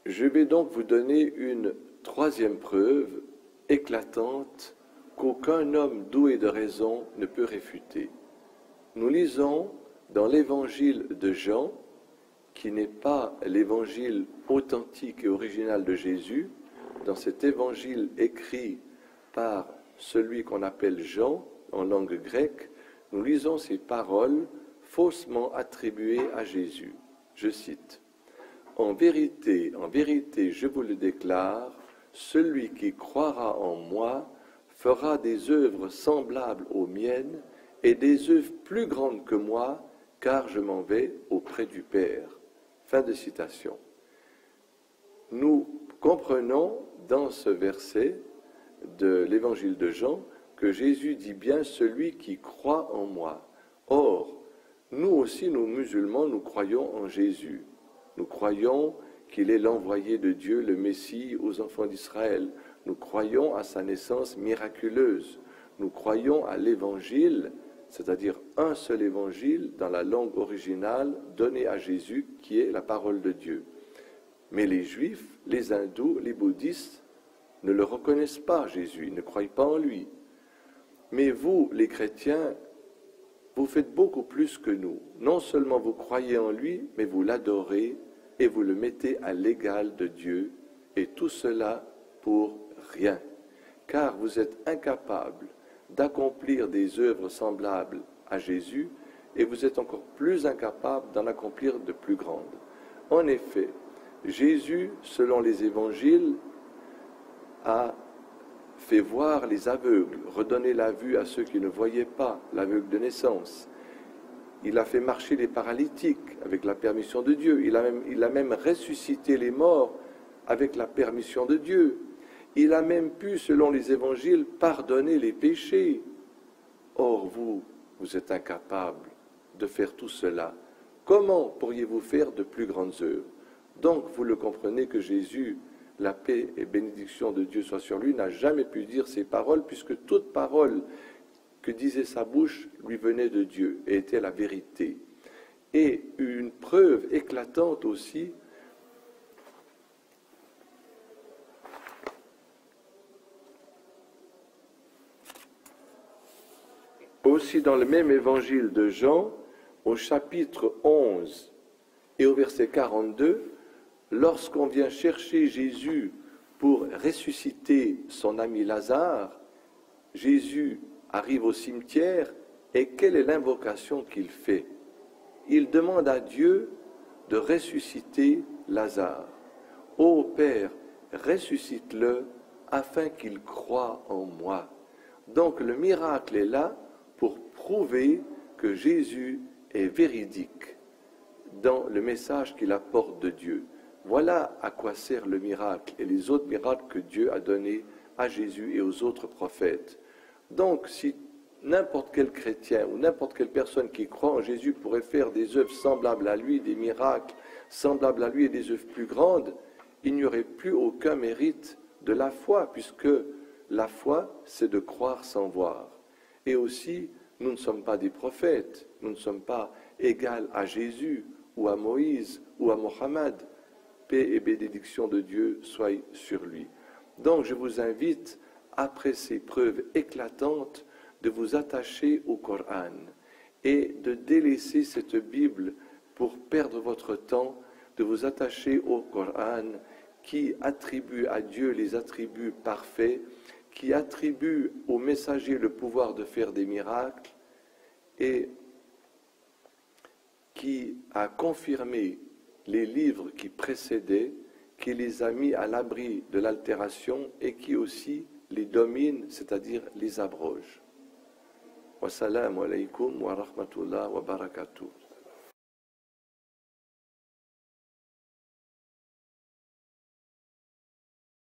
Je vais donc vous donner une troisième preuve éclatante qu'aucun homme doué de raison ne peut réfuter. Nous lisons dans l'évangile de Jean, qui n'est pas l'évangile authentique et original de Jésus, dans cet évangile écrit par celui qu'on appelle Jean en langue grecque, nous lisons ces paroles faussement attribuées à Jésus. Je cite: en vérité, je vous le déclare, celui qui croira en moi fera des œuvres semblables aux miennes et des œuvres plus grandes que moi, car je m'en vais auprès du Père. » Fin de citation. Nous comprenons dans ce verset de l'évangile de Jean que Jésus dit bien « celui qui croit en moi ». Or, nous aussi, nous musulmans, nous croyons en Jésus. Nous croyons qu'il est l'envoyé de Dieu, le Messie aux enfants d'Israël. Nous croyons à sa naissance miraculeuse. Nous croyons à l'évangile, c'est-à-dire un seul évangile dans la langue originale donné à Jésus, qui est la parole de Dieu. Mais les Juifs, les hindous, les bouddhistes ne le reconnaissent pas, Jésus, ils ne croient pas en lui. Mais vous, les chrétiens, vous faites beaucoup plus que nous. Non seulement vous croyez en lui, mais vous l'adorez et vous le mettez à l'égal de Dieu, et tout cela pour rien, car vous êtes incapables d'accomplir des œuvres semblables à Jésus, et vous êtes encore plus incapables d'en accomplir de plus grandes. En effet, Jésus, selon les évangiles, a fait voir les aveugles, redonner la vue à ceux qui ne voyaient pas, l'aveugle de naissance. Il a fait marcher les paralytiques avec la permission de Dieu. Il a même ressuscité les morts avec la permission de Dieu. Il a même pu, selon les évangiles, pardonner les péchés. Or, vous êtes incapables de faire tout cela. Comment pourriez-vous faire de plus grandes œuvres? Donc, vous le comprenez que Jésus, la paix et bénédiction de Dieu soit sur lui, n'a jamais pu dire ces paroles, puisque toute parole que disait sa bouche lui venait de Dieu et était la vérité. Et une preuve éclatante aussi, dans le même évangile de Jean, au chapitre 11 et au verset 42, lorsqu'on vient chercher Jésus pour ressusciter son ami Lazare, Jésus arrive au cimetière et quelle est l'invocation qu'il fait? Il demande à Dieu de ressusciter Lazare. Ô Père, ressuscite-le afin qu'il croie en moi. Donc le miracle est là pour prouver que Jésus est véridique dans le message qu'il apporte de Dieu. Voilà à quoi sert le miracle et les autres miracles que Dieu a donnés à Jésus et aux autres prophètes. Donc, si n'importe quel chrétien ou n'importe quelle personne qui croit en Jésus pourrait faire des œuvres semblables à lui, des miracles semblables à lui et des œuvres plus grandes, il n'y aurait plus aucun mérite de la foi, puisque la foi, c'est de croire sans voir. Et aussi, nous ne sommes pas des prophètes, nous ne sommes pas égaux à Jésus ou à Moïse ou à Mohammed. Paix et bénédiction de Dieu soient sur lui. Donc je vous invite, après ces preuves éclatantes, de vous attacher au Coran et de délaisser cette Bible pour perdre votre temps, de vous attacher au Coran qui attribue à Dieu les attributs parfaits, qui attribue au messager le pouvoir de faire des miracles et qui a confirmé les livres qui précédaient, qui les a mis à l'abri de l'altération et qui aussi les domine, c'est-à-dire les abroge. Wassalamu alaykum wa rahmatullah wa barakatuh.